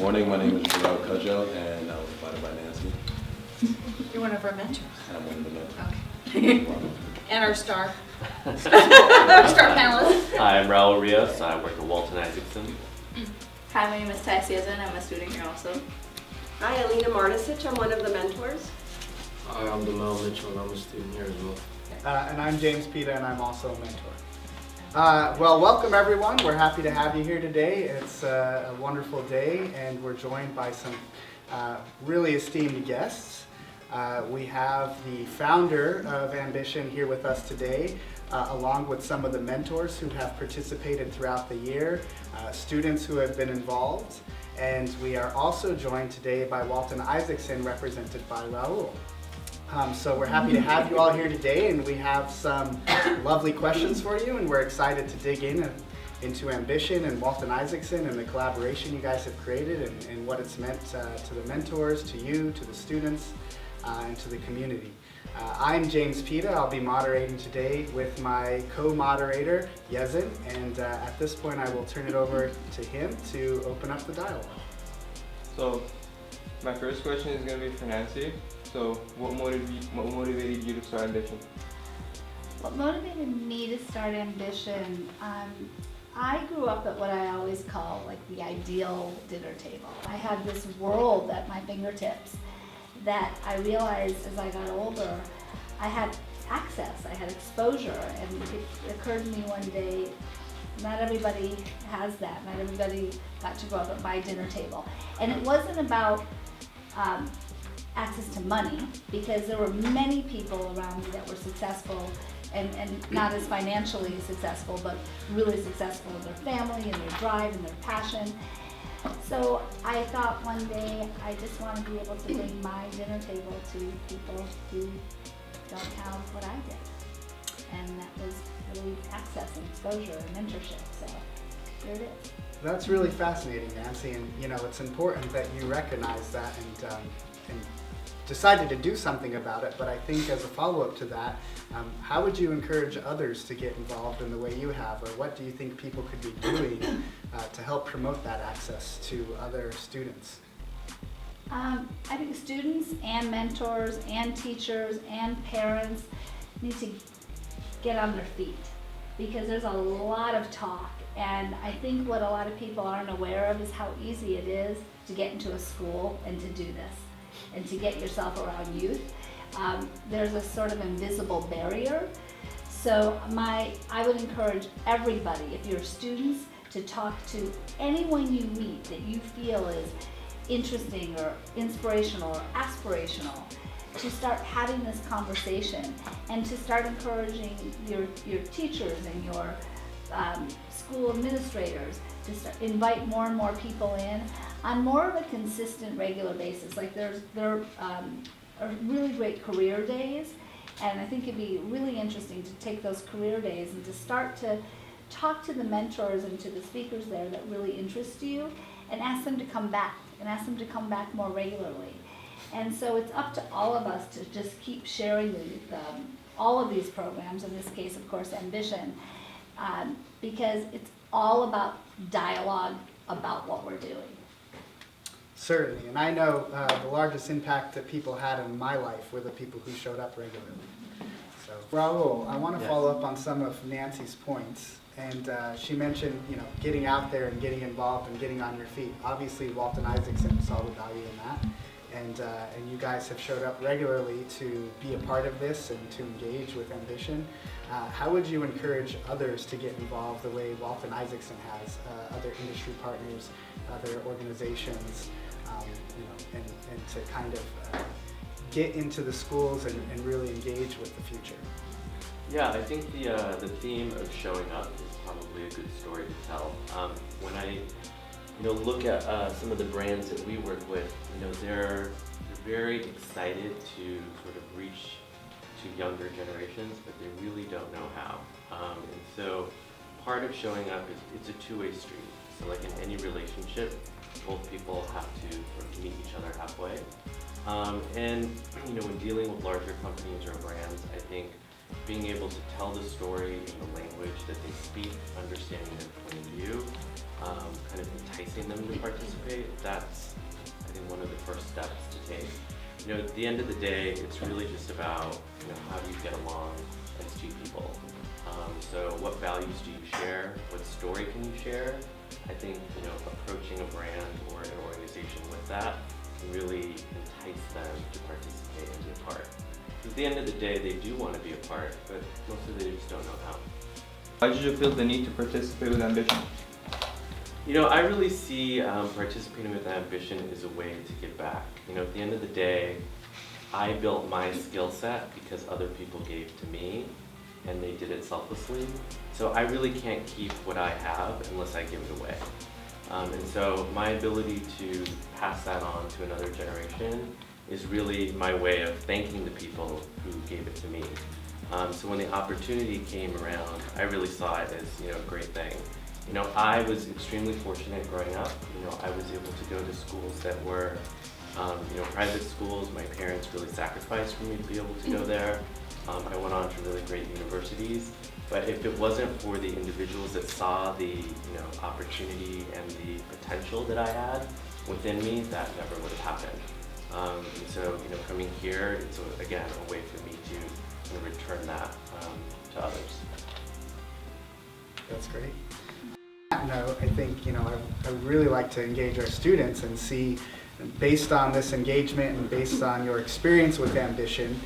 Morning, my name is Bilal Cudjoe, and I was invited by Nancy, You're one of our mentors. and I'm one of the mentors. Okay. And our star. Our star panelist. Hi, I'm Raul Rios. I work at Walton Isaacson. Hi, my name is Tasia and I'm a student here also. Hi, Alina Martisic. I'm one of the mentors. Hi, I'm Demel Mitchell and I'm a student here as well. And I'm James Pita and I'm also a mentor. Well, welcome everyone. We're happy to have you here today. It's a wonderful day and we're joined by some really esteemed guests. We have the founder of Ambition here with us today, along with some of the mentors who have participated throughout the year, students who have been involved, and we are also joined today by Walton Isaacson, represented by Raul. So we're happy to have you all here today, and we have some lovely questions for you, and we're excited to dig into Ambition and Walton Isaacson and the collaboration you guys have created and what it's meant to the mentors, to you, to the students, and to the community. I'm James Pita. I'll be moderating today with my co-moderator, Yezin, and at this point I will turn it over to him to open up the dialogue. So, my first question is going to be for Nancy. So, what motivated you to start Ambition? What motivated me to start Ambition? I grew up at what I always call like the ideal dinner table. I had this world at my fingertips that I realized as I got older, I had access, I had exposure, and it occurred to me one day, not everybody has that, not everybody got to grow up at my dinner table. And it wasn't about access to money, because there were many people around me that were successful and not as financially successful, but really successful in their family and their drive and their passion. So I thought one day I just want to be able to bring my dinner table to people who don't have what I did. And that was really access and exposure and mentorship. So here it is. That's really fascinating, Nancy, and you know it's important that you recognize that and decided to do something about it. But I think as a follow-up to that, how would you encourage others to get involved in the way you have, or what do you think people could be doing to help promote that access to other students? I think students and mentors and teachers and parents need to get on their feet, because there's a lot of talk, and I think what a lot of people aren't aware of is how easy it is to get into a school and to do this and to get yourself around youth. There's a sort of invisible barrier. So I would encourage everybody, if you're students, to talk to anyone you meet that you feel is interesting or inspirational or aspirational, to start having this conversation and to start encouraging your teachers and your school administrators to invite more and more people in on more of a consistent, regular basis. Like there are really great career days, and I think it'd be really interesting to take those career days and to start to talk to the mentors and to the speakers there that really interest you, and ask them to come back, and ask them to come back more regularly. And so it's up to all of us to just keep sharing all of these programs, in this case, of course, Ambition, because it's all about dialogue about what we're doing. Certainly, and I know the largest impact that people had in my life were the people who showed up regularly. So, Raul, I want to follow up on some of Nancy's points, and she mentioned, getting out there and getting involved and getting on your feet. Obviously, Walton Isaacson saw the value in that, and you guys have showed up regularly to be a part of this and to engage with Ambition. How would you encourage others to get involved the way Walton Isaacson has, other industry partners, other organizations, and to kind of get into the schools and really engage with the future? Yeah, I think the theme of showing up is probably a good story to tell. When I look at some of the brands that we work with, they're very excited to sort of reach to younger generations, but they really don't know how. And so part of showing up is it's a two-way street. So like in any relationship, both people have to sort of meet each other halfway. And when dealing with larger companies or brands, I think being able to tell the story in the language that they speak, understanding their point of view, kind of enticing them to participate, that's, I think, one of the first steps to take. You know, at the end of the day, it's really just about, you know, how do you get along as two people. So what values do you share? What story can you share? I think, you know, approaching a brand or an organization with that can really entice them to participate and be a part. At the end of the day, they do want to be a part, but mostly they just don't know how. Why did you feel the need to participate with ambition? You know, I really see participating with ambition as a way to give back. You know, at the end of the day, I built my skill set because other people gave to me, and they did it selflessly. So I really can't keep what I have unless I give it away. And so my ability to pass that on to another generation is really my way of thanking the people who gave it to me. So when the opportunity came around, I really saw it as, you know, a great thing. You know, I was extremely fortunate growing up. You know, I was able to go to schools that were, you know, private schools. My parents really sacrificed for me to be able to go there. I went on to really great universities, but if it wasn't for the individuals that saw the, you know, opportunity and the potential that I had within me, that never would have happened. And so, you know, coming here, it's again a way for me to, you know, return that to others. That's great. No, I think, you know, I really like to engage our students and see, based on this engagement and based on your experience with ambition,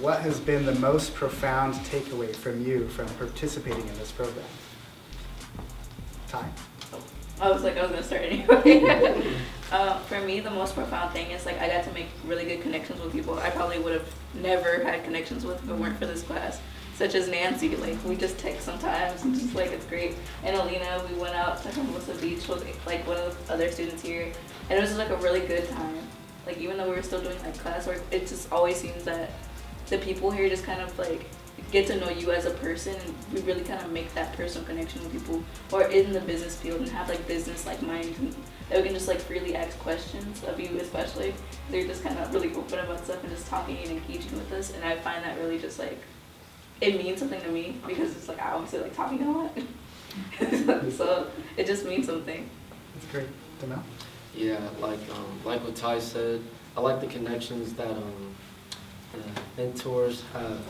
what has been the most profound takeaway from you from participating in this program? Ty? I was gonna start anyway. For me, the most profound thing is I got to make really good connections with people I probably would have never had connections with if it weren't for this class. Such as Nancy, we just text sometimes and just it's great. And Alina, we went out to Hermosa Beach with one of the other students here, and it was just a really good time. Even though we were still doing classwork, it just always seems that the people here just kind of get to know you as a person, and we really kind of make that personal connection with people who are in the business field and have business minds, and that we can just freely ask questions of you, especially. They're just kind of really open about stuff and just talking and engaging with us, and I find that really just it means something to me, because it's I obviously talking a lot. So it just means something. That's great. Demel? Yeah, like what Ty said, I like the connections that the mentors have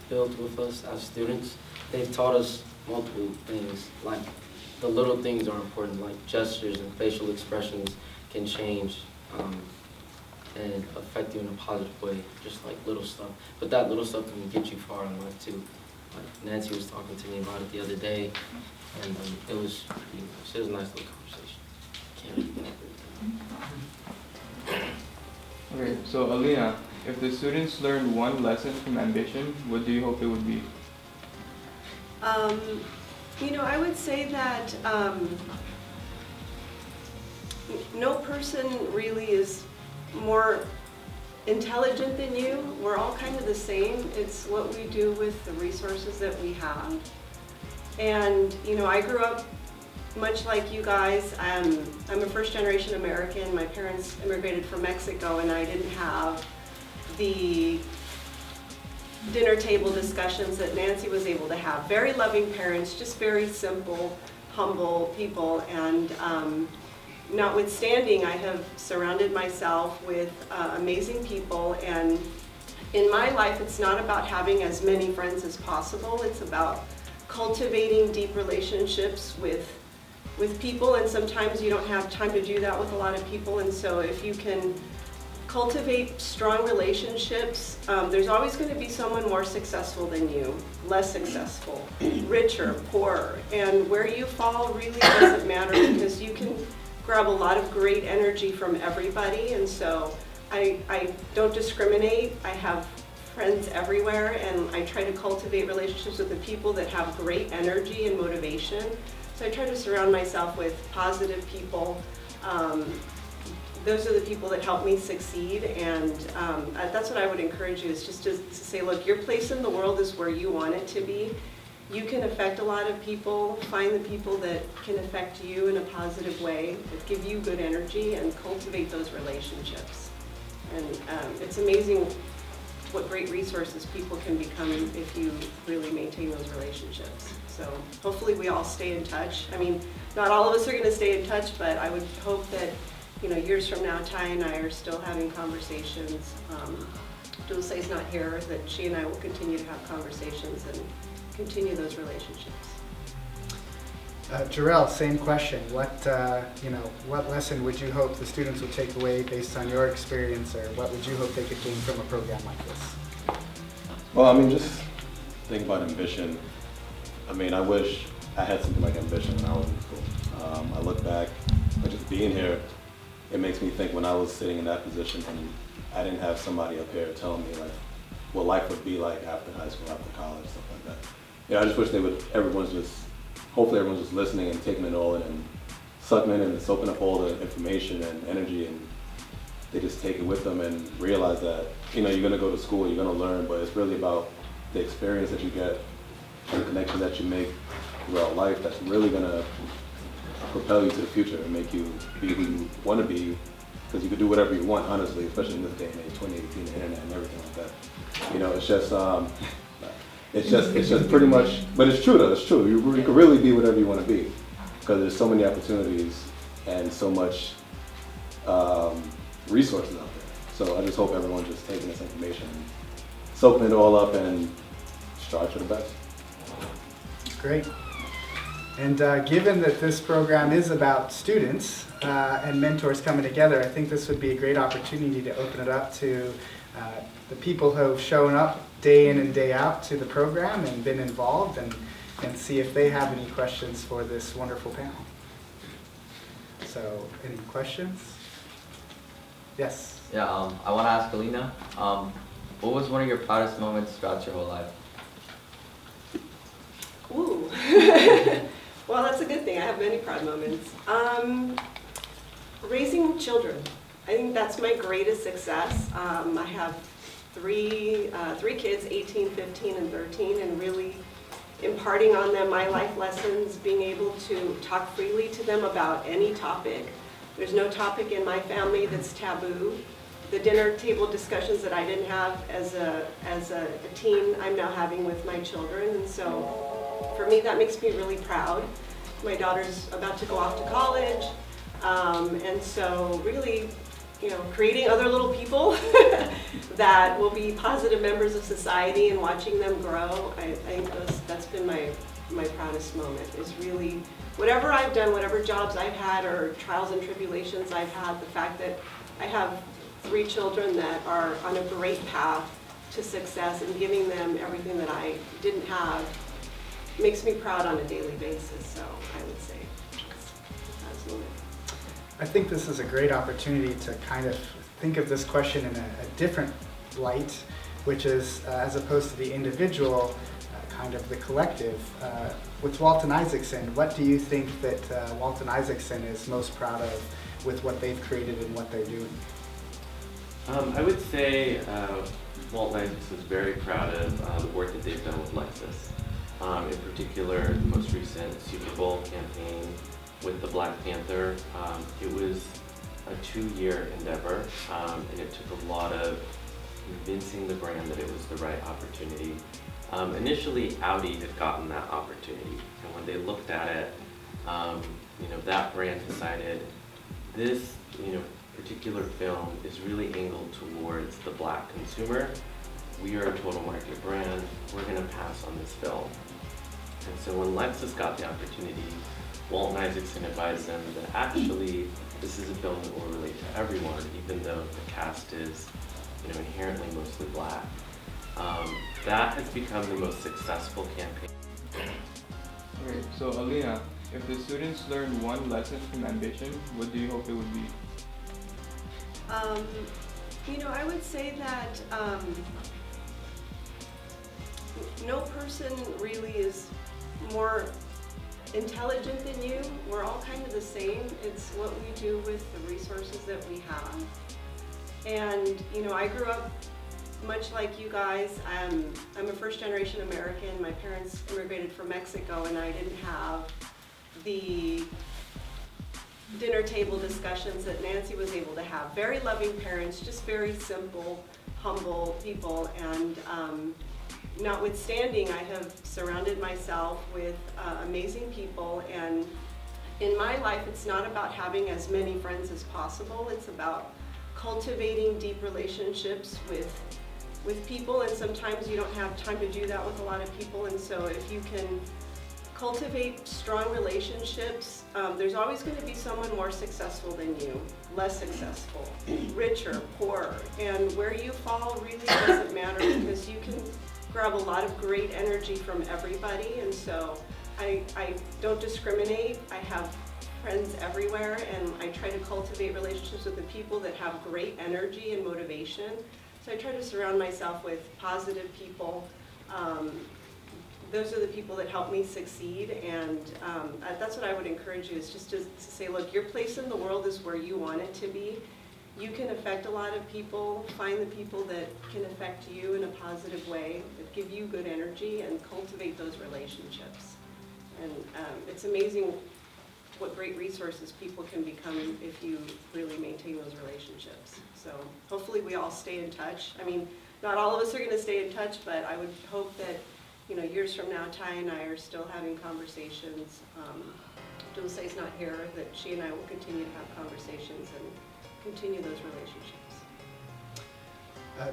built with us as students. They've taught us multiple things, the little things are important, gestures and facial expressions can change and affect you in a positive way, just little stuff. But that little stuff can get you far in life too. Nancy was talking to me about it the other day, and it was a nice little conversation. Can't really Okay, so Alina, if the students learned one lesson from ambition, what do you hope it would be? I would say that no person really is more intelligent than you. We're all kind of the same. It's what we do with the resources that we have. And, I grew up much like you guys. I'm a first-generation American. My parents immigrated from Mexico, and I didn't have the dinner table discussions that Nancy was able to have. Very loving parents, just very simple, humble people, and notwithstanding, I have surrounded myself with amazing people, and in my life, it's not about having as many friends as possible. It's about cultivating deep relationships with people, and sometimes you don't have time to do that with a lot of people, and so if you can cultivate strong relationships, there's always going to be someone more successful than you, less successful, richer, poorer, and where you fall really doesn't matter, because you can grab a lot of great energy from everybody, and so I don't discriminate. I have friends everywhere, and I try to cultivate relationships with the people that have great energy and motivation. So I try to surround myself with positive people. Those are the people that help me succeed, and that's what I would encourage you, is just to say, look, your place in the world is where you want it to be. You can affect a lot of people. Find the people that can affect you in a positive way, that give you good energy, and cultivate those relationships. And it's amazing what great resources people can become if you really maintain those relationships. So hopefully we all stay in touch. I mean, not all of us are going to stay in touch, but I would hope that, years from now, Ty and I are still having conversations. Dulce's not here, that she and I will continue to have conversations and continue those relationships. Jarrell, same question. What lesson would you hope the students would take away based on your experience, or what would you hope they could gain from a program like this? Well, I mean, just think about ambition. I mean, I wish I had something like ambition when I was in school. I look back, but just being here, it makes me think when I was sitting in that position and I didn't have somebody up here telling me like what life would be like after high school, after college, stuff like that. I just wish hopefully everyone's just listening and taking it all in and sucking in and soaking up all the information and energy, and they just take it with them and realize that, you're gonna go to school, you're gonna learn, but it's really about the experience that you get and the connections that you make throughout life that's really gonna propel you to the future and make you be who you want to be, because you can do whatever you want, honestly, especially in this day and age, 2018, the internet and everything like that. It's just pretty much, but it's true though, it's true. You can really be whatever you want to be, because there's so many opportunities and so much resources out there. So I just hope everyone's just taking this information and soaking it all up and strive for the best. Great. And given that this program is about students and mentors coming together, I think this would be a great opportunity to open it up to the people who have shown up day in and day out to the program and been involved, and see if they have any questions for this wonderful panel. So, any questions? Yes? Yeah, I want to ask Alina, what was one of your proudest moments throughout your whole life? Ooh. Well, that's a good thing. I have many proud moments. Raising children. I think that's my greatest success. I have three kids, 18, 15, and 13, and really imparting on them my life lessons, being able to talk freely to them about any topic. There's no topic in my family that's taboo. The dinner table discussions that I didn't have as a teen, I'm now having with my children, and so for me, that makes me really proud. My daughter's about to go off to college, and so really, creating other little people that will be positive members of society and watching them grow. I think that's been my proudest moment, is really whatever I've done, whatever jobs I've had or trials and tribulations I've had, the fact that I have 3 children that are on a great path to success and giving them everything that I didn't have makes me proud on a daily basis. So I would say that's moment. I think this is a great opportunity to kind of think of this question in a different light, which is as opposed to the individual, kind of the collective. With Walton Isaacson, what do you think that Walton Isaacson is most proud of with what they've created and what they're doing? I would say Walton Isaacson is very proud of the work that they've done with Lexus. In particular, the most recent Super Bowl campaign with the Black Panther. It was a 2-year endeavor, and it took a lot of convincing the brand that it was the right opportunity. Initially, Audi had gotten that opportunity, and when they looked at it, that brand decided this, particular film is really angled towards the Black consumer. We are a total market brand. We're going to pass on this film. And so when Lexus got the opportunity, Walton Isaacson advised them that actually this is a film that will relate to everyone, even though the cast is, inherently mostly Black. That has become the most successful campaign. Okay, so Alina, if the students learned one lesson from ambition, what do you hope it would be? I would say that no person really is more intelligent than you. We're all kind of the same. It's what we do with the resources that we have. And, I grew up much like you guys. I'm a first-generation American. My parents immigrated from Mexico, and I didn't have the dinner table discussions that Nancy was able to have. Very loving parents, just very simple, humble people, and notwithstanding, I have surrounded myself with amazing people, and in my life, it's not about having as many friends as possible. It's about cultivating deep relationships with people, and sometimes you don't have time to do that with a lot of people, and so if you can cultivate strong relationships, there's always going to be someone more successful than you, less successful, richer, poorer, and where you fall really doesn't matter because you can grab a lot of great energy from everybody, and so I don't discriminate. I have friends everywhere, and I try to cultivate relationships with the people that have great energy and motivation. So I try to surround myself with positive people. Those are the people that help me succeed, and that's what I would encourage you, is just to say, look, your place in the world is where you want it to be. You can affect a lot of people. Find the people that can affect you in a positive way, that give you good energy, and cultivate those relationships. And it's amazing what great resources people can become if you really maintain those relationships. So hopefully we all stay in touch. I mean, not all of us are going to stay in touch, but I would hope that, you know, years from now, Ty and I are still having conversations. Dulce's not here, that she and I will continue to have conversations and continue those relationships.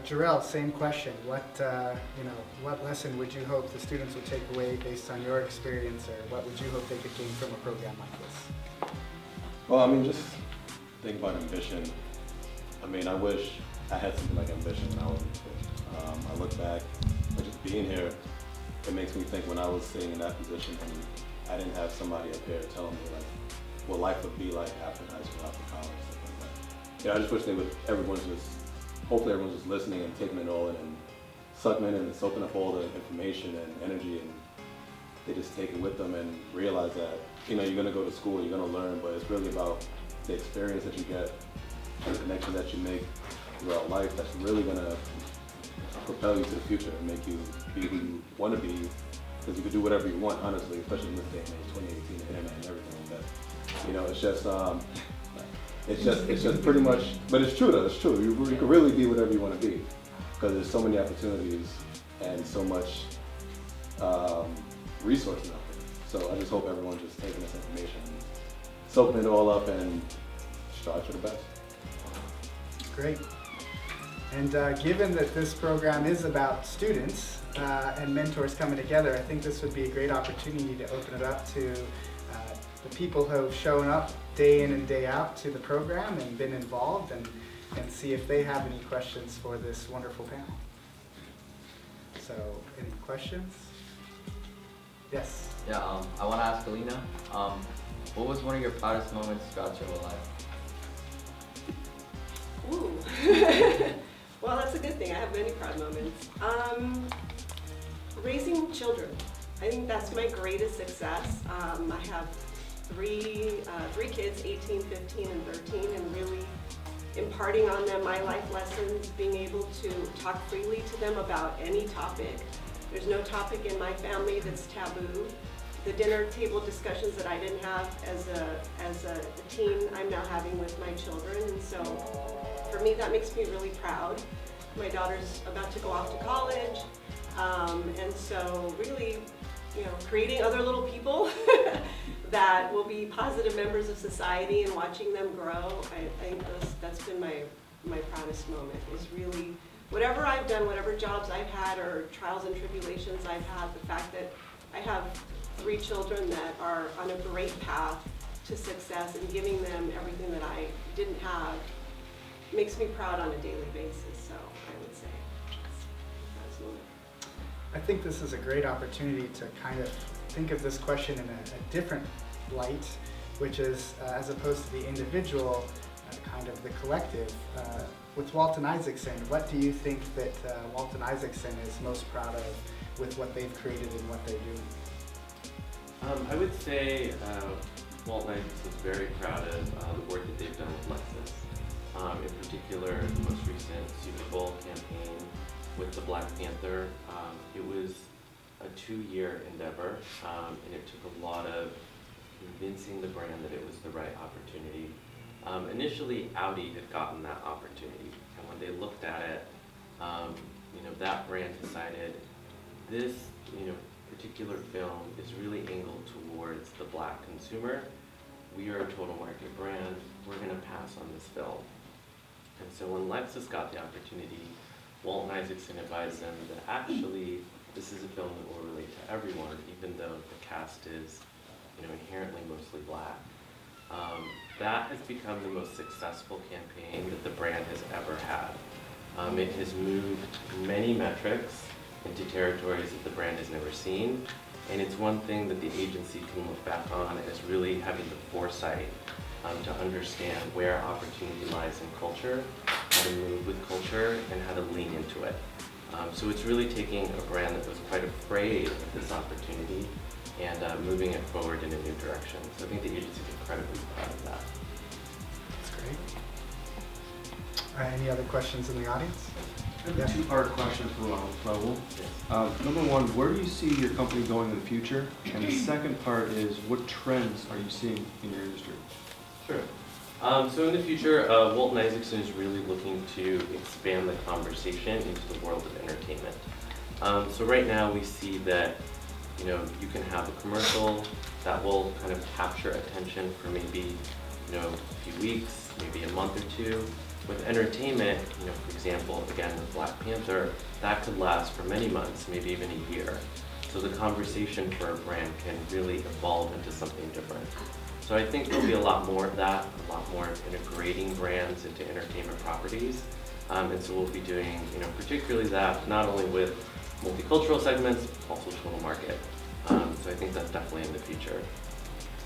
Jarrell, same question. What lesson would you hope the students would take away based on your experience, or what would you hope they could gain from a program like this? Well, I mean, just think about ambition. I mean, I wish I had something like ambition when I was in school. I look back, but just being here, it makes me think when I was sitting in that position and I didn't have somebody up here telling me like what life would be like after high school, after college, stuff like that. You know, I just wish hopefully everyone's just listening and taking it all in and sucking in and soaking up all the information and energy, and they just take it with them and realize that, you know, you're gonna go to school, you're gonna learn, but it's really about the experience that you get, the connection that you make throughout life that's really gonna propel you to the future and make you be who you want to be, because you can do whatever you want, honestly, especially in this day and age, 2018, the internet and everything like that. You know, it's just pretty much, but it's true though, it's true. You can really be whatever you want to be, because there's so many opportunities and so much resources out there. So I just hope everyone's just taking this information, soaking it all up, and strive for the best. Great. And given that this program is about students and mentors coming together, I think this would be a great opportunity to open it up to the people who have shown up day in and day out to the program and been involved, and see if they have any questions for this wonderful panel. So, any questions? Yes? Yeah, I want to ask Alina, what was one of your proudest moments throughout your whole life? Ooh. Well, that's a good thing. I have many proud moments. Raising children. I think that's my greatest success. I have three kids, 18, 15, and 13, and really imparting on them my life lessons, being able to talk freely to them about any topic. There's no topic in my family that's taboo. The dinner table discussions that I didn't have as a teen, I'm now having with my children, and so for me that makes me really proud. My daughter's about to go off to college, and so really, you know, creating other little people that will be positive members of society and watching them grow. I think that's been my proudest moment, is really whatever I've done, whatever jobs I've had or trials and tribulations I've had, the fact that I have 3 children that are on a great path to success and giving them everything that I didn't have makes me proud on a daily basis. So I would say that's moment. I think this is a great opportunity to kind of think of this question in a different light, which is as opposed to the individual, kind of the collective. With Walton Isaacson, what do you think that Walton Isaacson is most proud of with what they've created and what they're doing? I would say Walton Isaacson is very proud of the work that they've done with Lexus. In particular, the most recent Super Bowl campaign with the Black Panther. It was a 2-year endeavor, and it took a lot of convincing the brand that it was the right opportunity. Initially, Audi had gotten that opportunity, and when they looked at it, you know, that brand decided this, particular film is really angled towards the Black consumer. We are a total market brand. We're going to pass on this film. And so when Lexus got the opportunity, Walt and Isaacson advised them that actually this is a film that will relate to everyone, even though the cast is, inherently mostly Black. That has become the most successful campaign that the brand has ever had. It has moved many metrics into territories that the brand has never seen, and it's one thing that the agency can look back on as really having the foresight to understand where opportunity lies in culture, how to move with culture, and how to lean into it. So it's really taking a brand that was quite afraid of this opportunity and moving it forward in a new direction. So I think the agency is incredibly proud of that. That's great. Any other questions in the audience? I have a two-part question for Raul. Yes. Number one, where do you see your company going in the future? And the second part is, what trends are you seeing in your industry? Sure. So in the future, Walt and Isaacson is really looking to expand the conversation into the world of entertainment. So right now we see that, you can have a commercial that will kind of capture attention for maybe, a few weeks, maybe a month or two. With entertainment, for example, again with Black Panther, that could last for many months, maybe even a year. So the conversation for a brand can really evolve into something different. So I think there'll be a lot more of that, a lot more of integrating brands into entertainment properties. And so we'll be doing, particularly that, not only with multicultural segments, but also total market. So I think that's definitely in the future.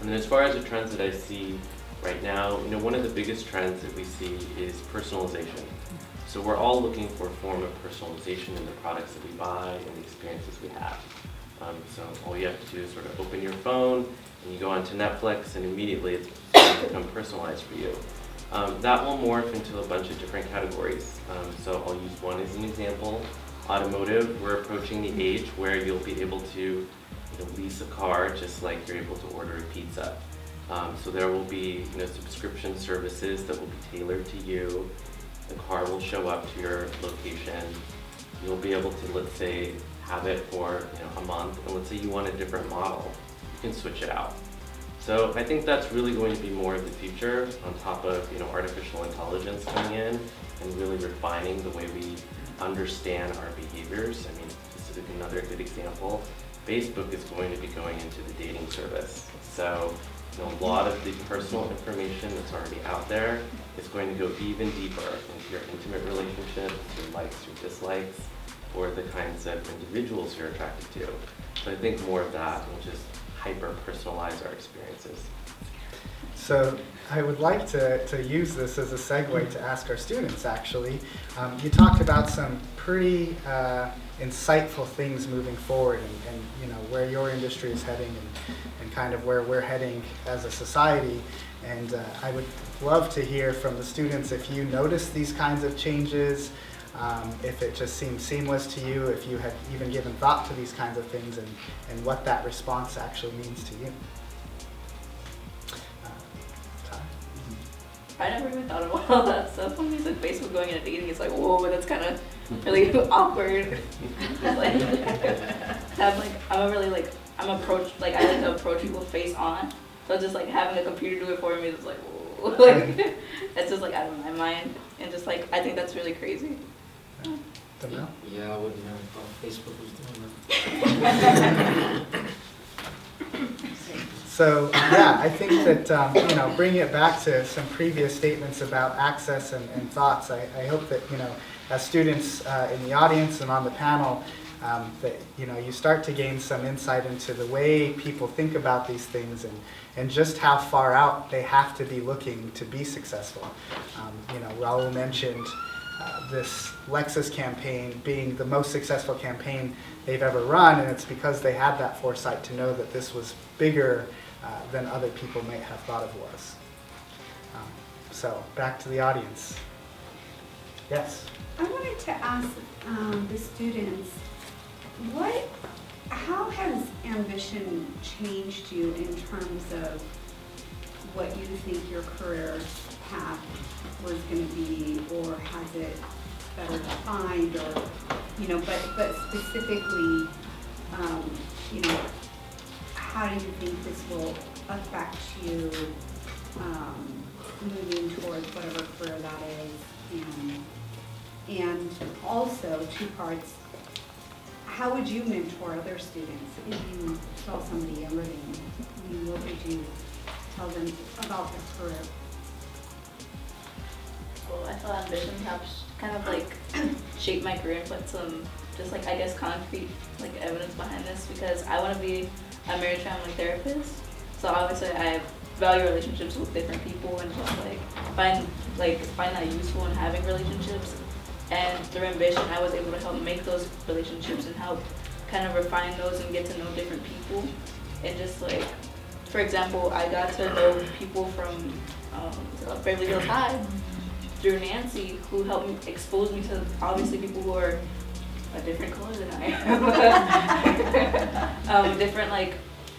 And then as far as the trends that I see right now, one of the biggest trends that we see is personalization. So we're all looking for a form of personalization in the products that we buy and the experiences we have. So all you have to do is sort of open your phone and you go onto Netflix and immediately it's going to become personalized for you. That will morph into a bunch of different categories. So I'll use one as an example. Automotive, we're approaching the age where you'll be able to lease a car just like you're able to order a pizza. So there will be subscription services that will be tailored to you. The car will show up to your location. You'll be able to, let's say, have it for a month, and let's say you want a different model, you can switch it out. So I think that's really going to be more of the future on top of artificial intelligence coming in and really refining the way we understand our behaviors. I mean, this is another good example. Facebook is going to be going into the dating service. So a lot of the personal information that's already out there is going to go even deeper into your intimate relationships, your likes, your dislikes, or the kinds of individuals you're attracted to. So I think more of that will just hyper-personalize our experiences. So I would like to use this as a segue to ask our students, actually. You talked about some pretty insightful things moving forward and where your industry is heading and kind of where we're heading as a society. And I would love to hear from the students if you notice these kinds of changes, if it just seemed seamless to you, if you had even given thought to these kinds of things and what that response actually means to you. I never even thought about all that stuff. When you said Facebook going into dating, it's like, whoa, that's kind of really awkward. I like to approach people face on. So just like having a computer do it for me is like, whoa. Like, it's just like out of my mind. And just like, I think that's really crazy. Yeah, I would never thought Facebook was doing that. So yeah, I think that bringing it back to some previous statements about access and thoughts, I hope that as students in the audience and on the panel, that you start to gain some insight into the way people think about these things and just how far out they have to be looking to be successful. Raul mentioned this Lexus campaign being the most successful campaign they've ever run, and it's because they had that foresight to know that this was bigger than other people may have thought it was. So back to the audience. Yes? I wanted to ask the students, how has ambition changed you in terms of what you think your career path was going to be, or has it better defined, or but specifically you know, how do you think this will affect you moving towards whatever career that is? And also, two parts, how would you mentor other students if you saw somebody younger than you? I mean, what would you tell them about their career? Well, I feel ambition helps kind of like shape my career and put some, just like, I guess, concrete like evidence behind this, because I want to be a marriage family therapist. So obviously I value relationships with different people and just find that useful in having relationships. And through ambition, I was able to help make those relationships and help kind of refine those and get to know different people. And just like, for example, I got to know people from Beverly Hills High through Nancy, who helped me expose me to obviously people who are a different color than I am. Different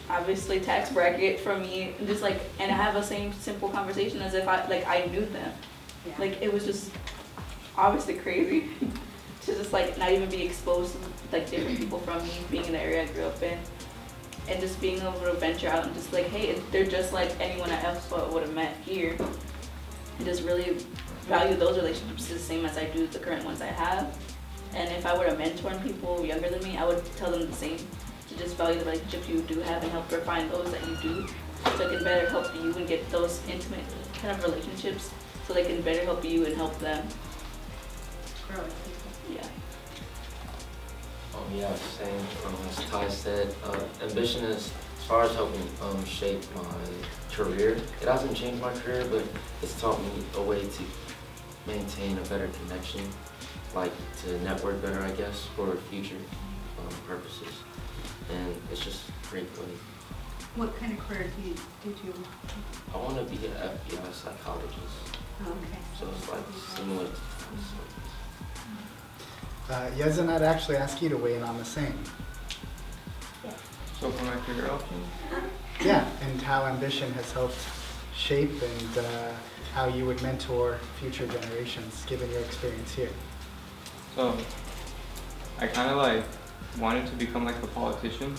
obviously tax bracket from me, and just and have the same simple conversation as if I knew them. Yeah. It was just obviously crazy to just not even be exposed to different people from me, being in the area I grew up in, and just being able to venture out and just hey, they're just like anyone else I would have met here, and just really value those relationships the same as I do the current ones I have. And if I were to mentor people younger than me, I would tell them the same, to just value the relationships you do have and help refine those that you do, so it can better help you and get those intimate kind of relationships, so they can better help you and help them. Really? Yeah. Yeah, same. As Ty said, ambition is, as far as helping shape my career, it hasn't changed my career, but it's taught me a way to maintain a better connection, to network better, I guess, for future purposes. And it's just a great way. What kind of career did you? I want to be an FBI psychologist. Oh, okay. So it's similar to Yezin, I'd actually ask you to weigh in on the same. So for my career options? Yeah, and how ambition has helped shape and how you would mentor future generations, given your experience here. So I kind of wanted to become a politician,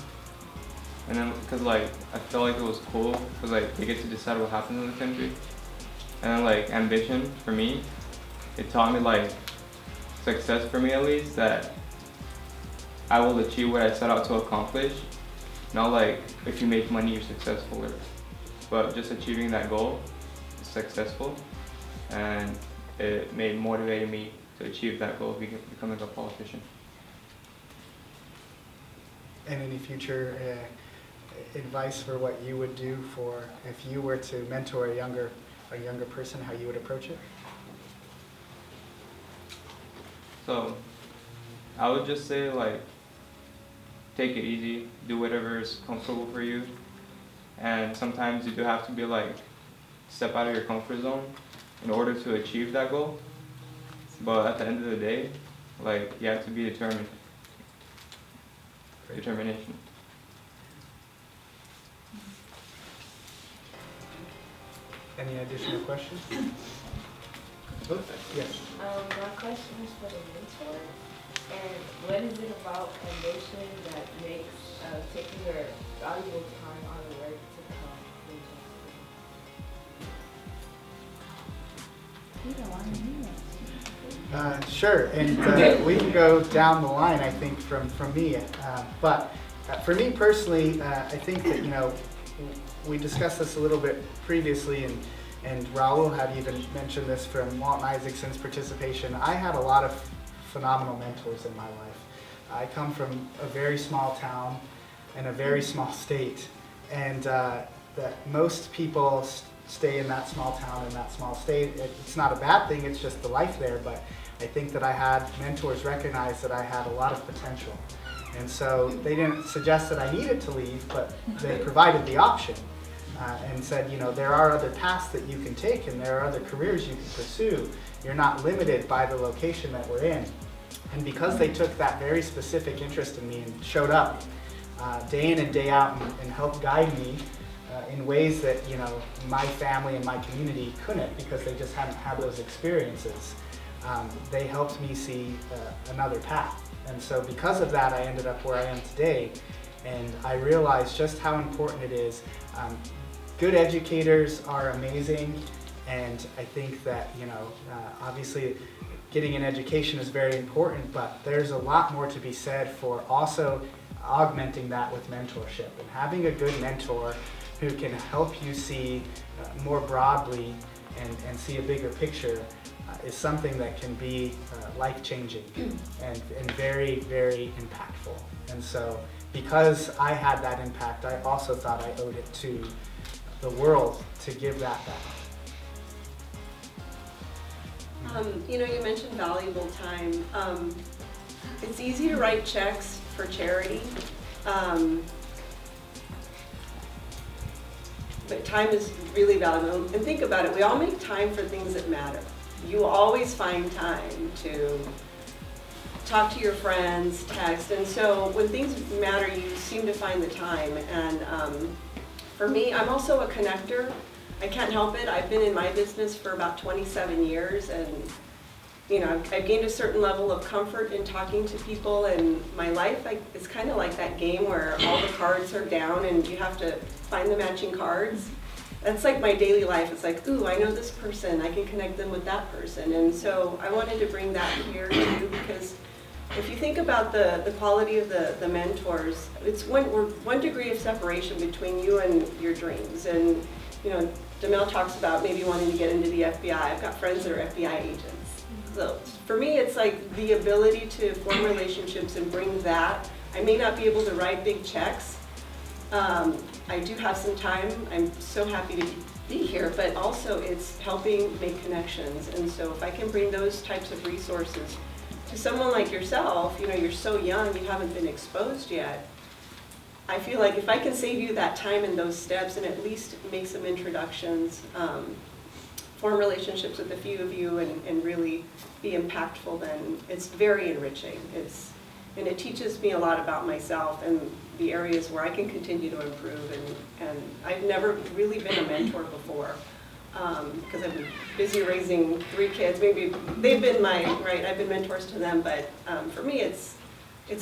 and then because I felt like it was cool because they get to decide what happens in the country, and then ambition for me, it taught me success for me at least, that I will achieve what I set out to accomplish. Not if you make money you're successful, but just achieving that goal is successful, and it motivated me to achieve that goal of becoming a politician. And any future advice for what you would do for if you were to mentor a younger person, how you would approach it? So I would just say take it easy, do whatever is comfortable for you, and sometimes you do have to be step out of your comfort zone in order to achieve that goal. But at the end of the day, you have to be determined. Determination. Any additional questions? Oh, yes. My question is for the mentor. And what is it about ambition that makes taking your valuable time on the work to become interesting? Sure, and we can go down the line, I think, from me. But for me personally, I think that, we discussed this a little bit previously, and Raul had even mentioned this from Walton Isaacson's participation. I had a lot of phenomenal mentors in my life. I come from a very small town in a very small state, and that most people stay in that small town, in that small state. It's not a bad thing, it's just the life there, but I think that I had mentors recognize that I had a lot of potential. And so they didn't suggest that I needed to leave, but they provided the option and said, there are other paths that you can take and there are other careers you can pursue. You're not limited by the location that we're in. And because they took that very specific interest in me and showed up day in and day out and helped guide me in ways that my family and my community couldn't, because they just hadn't had those experiences, they helped me see another path. And so because of that, I ended up where I am today. And I realized just how important it is. Good educators are amazing, and I think that, obviously getting an education is very important, but there's a lot more to be said for also augmenting that with mentorship. And having a good mentor who can help you see more broadly and see a bigger picture is something that can be life-changing and very, very impactful. And so because I had that impact, I also thought I owed it to the world to give that back. You mentioned valuable time. It's easy to write checks for charity, but time is really valuable. And think about it, we all make time for things that matter. You always find time to talk to your friends, text, and so when things matter, you seem to find the time. And for me, I'm also a connector. I can't help it. I've been in my business for about 27 years, and I've gained a certain level of comfort in talking to people, and my life it's kind of like that game where all the cards are down and you have to find the matching cards. That's like my daily life. It's like, ooh, I know this person, I can connect them with that person. And so I wanted to bring that here too, because if you think about the quality of the mentors, it's one degree of separation between you and your dreams. And Demel talks about maybe wanting to get into the FBI. I've got friends that are FBI agents. So for me, it's like the ability to form relationships and bring that. I may not be able to write big checks. I do have some time. I'm so happy to be here, but also it's helping make connections. And so if I can bring those types of resources to someone like yourself, you're so young, you haven't been exposed yet. I feel like if I can save you that time and those steps and at least make some introductions, form relationships with a few of you and really be impactful, then it's very enriching. And it teaches me a lot about myself and the areas where I can continue to improve. And I've never really been a mentor before because I've been busy raising 3 kids. Maybe they've been I've been mentors to them, but for me it's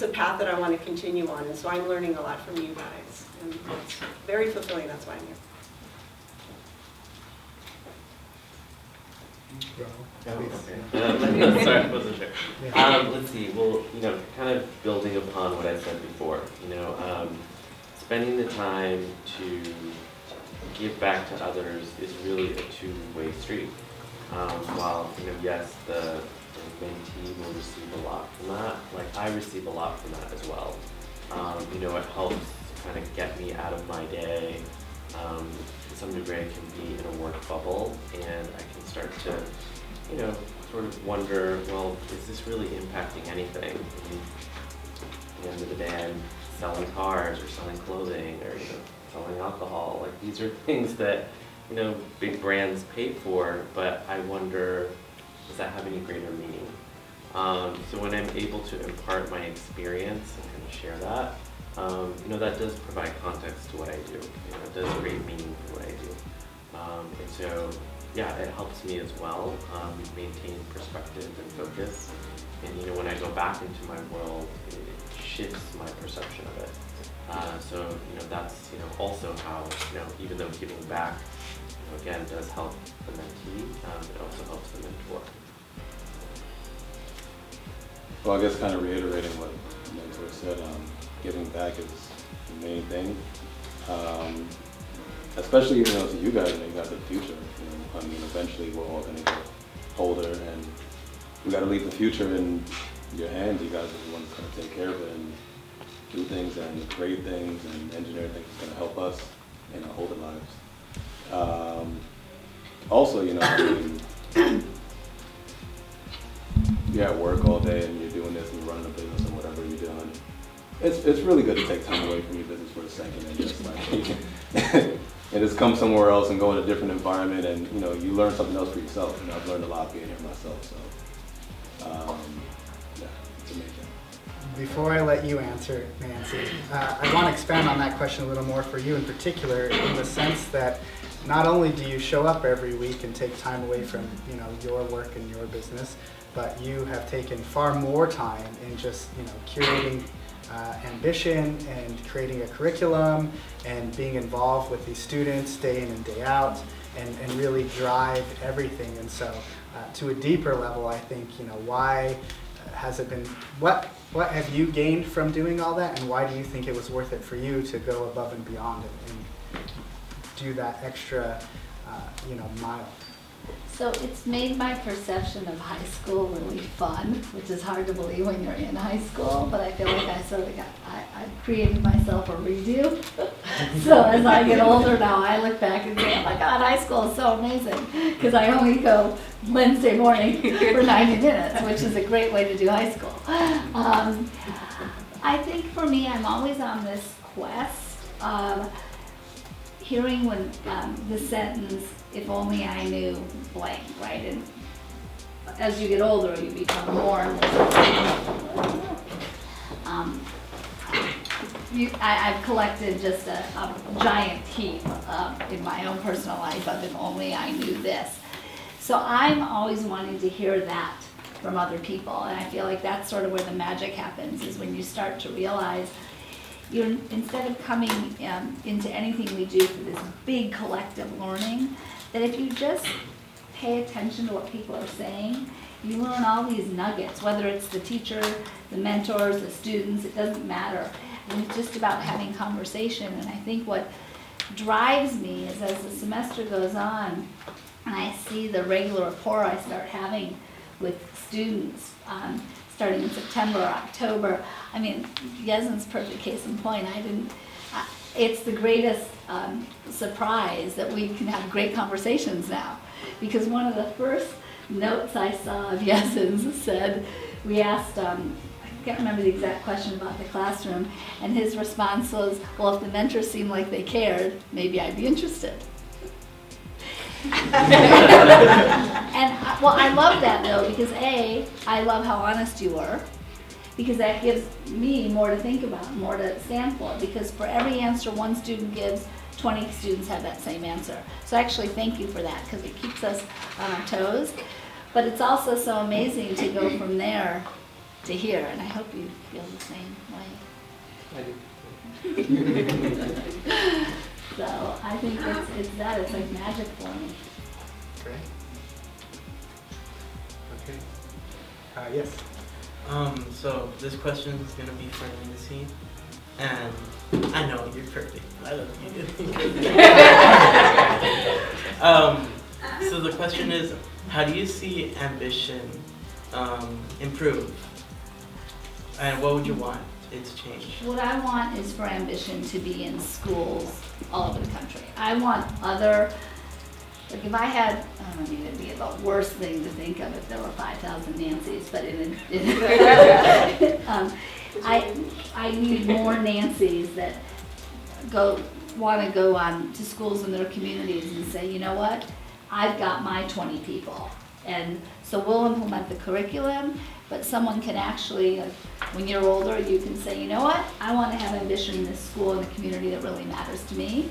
a path that I want to continue on, and so I'm learning a lot from you guys, and it's very fulfilling. That's why I'm here. Sorry, I wasn't sure. Let's see. Well, kind of building upon what I said before. Spending the time to give back to others is really a two-way street. While yes, the mentee will receive a lot from that. Like I receive a lot from that as well. It helps kind of get me out of my day. To some degree, I can be in a work bubble, and I can start to, sort of wonder, well, is this really impacting anything? At the end of the day, I'm selling cars or selling clothing or selling alcohol. Like these are things that big brands pay for, but I wonder, does that have any greater meaning? So when I'm able to impart my experience and kind of share that, that does provide context to what I do. It does create meaning for what I do. And so, yeah, it helps me as well maintain perspective and focus. And when I go back into my world, it shifts my perception of it. So that's also how even though giving back again does help the mentee, it also helps the mentor. Well, I guess kind of reiterating what the mentor said, giving back is the main thing. Especially to you guys, you guys are the future. Eventually we're all going to get older, and we got to leave the future in your hands. You guys are the ones going to take care of it and do things and create things and engineer things that's going to help us in our older lives. Also, you're at work all day and you're doing this and you're running a business and whatever you're doing. It's really good to take time away from your business for a second and just and just come somewhere else and go in a different environment, and you learn something else for yourself. I've learned a lot being here myself, so yeah, it's amazing. Before I let you answer, Nancy, I want to expand on that question a little more for you in particular, in the sense that not only do you show up every week and take time away from, you know, your work and your business, but you have taken far more time in just, you know, curating ambition and creating a curriculum and being involved with these students day in and day out and really drive everything. And so to a deeper level, I think, you know, why has it been, what have you gained from doing all that, and why do you think it was worth it for you to go above and beyond and do that extra, you know, mile? So it's made my perception of high school really fun, which is hard to believe when you're in high school, but I feel like I sort of I created myself a redo. So as I get older now, I look back and say, oh my God, high school is so amazing, because I only go Wednesday morning for 90 minutes, which is a great way to do high school. I think for me, I'm always on this quest of hearing when the sentence, if only I knew blank, right? And as you get older, you become more and more. I've collected just a giant heap in my own personal life of if only I knew this. So I'm always wanting to hear that from other people, and I feel like that's sort of where the magic happens, is when you start to realize you're, instead of coming into anything we do for this big collective learning, that if you just pay attention to what people are saying, you learn all these nuggets, whether it's the teacher, the mentors, the students, it doesn't matter. And it's just about having conversation. And I think what drives me is as the semester goes on, and I see the regular rapport I start having with students, starting in September, October. I mean, Yezin's perfect case in point. It's the greatest surprise that we can have great conversations now. Because one of the first notes I saw of Yezin's said, we asked, I can't remember the exact question about the classroom, and his response was, well, if the mentors seemed like they cared, maybe I'd be interested. And well, I love that though, because A, I love how honest you were, because that gives me more to think about, more to stand for, because for every answer one student gives, 20 students have that same answer. So actually thank you for that, because it keeps us on our toes. But it's also so amazing to go from there to here, and I hope you feel the same way. I do. So I think it's like magic for me. Great. Okay. Yes. So this question is gonna be for Nancy, and I know you're perfect. I love you. So the question is, how do you see ambition improve, and what would you want it to change? What I want is for ambition to be in schools all over the country. I want other, like if I had, I don't mean it'd be the worst thing to think of if there were 5,000 Nancys, but I need more Nancys that want to go on to schools in their communities and say, you know what, I've got my 20 people. And so we'll implement the curriculum, but someone can actually, like, when you're older, you can say, you know what, I want to have ambition in this school and the community that really matters to me.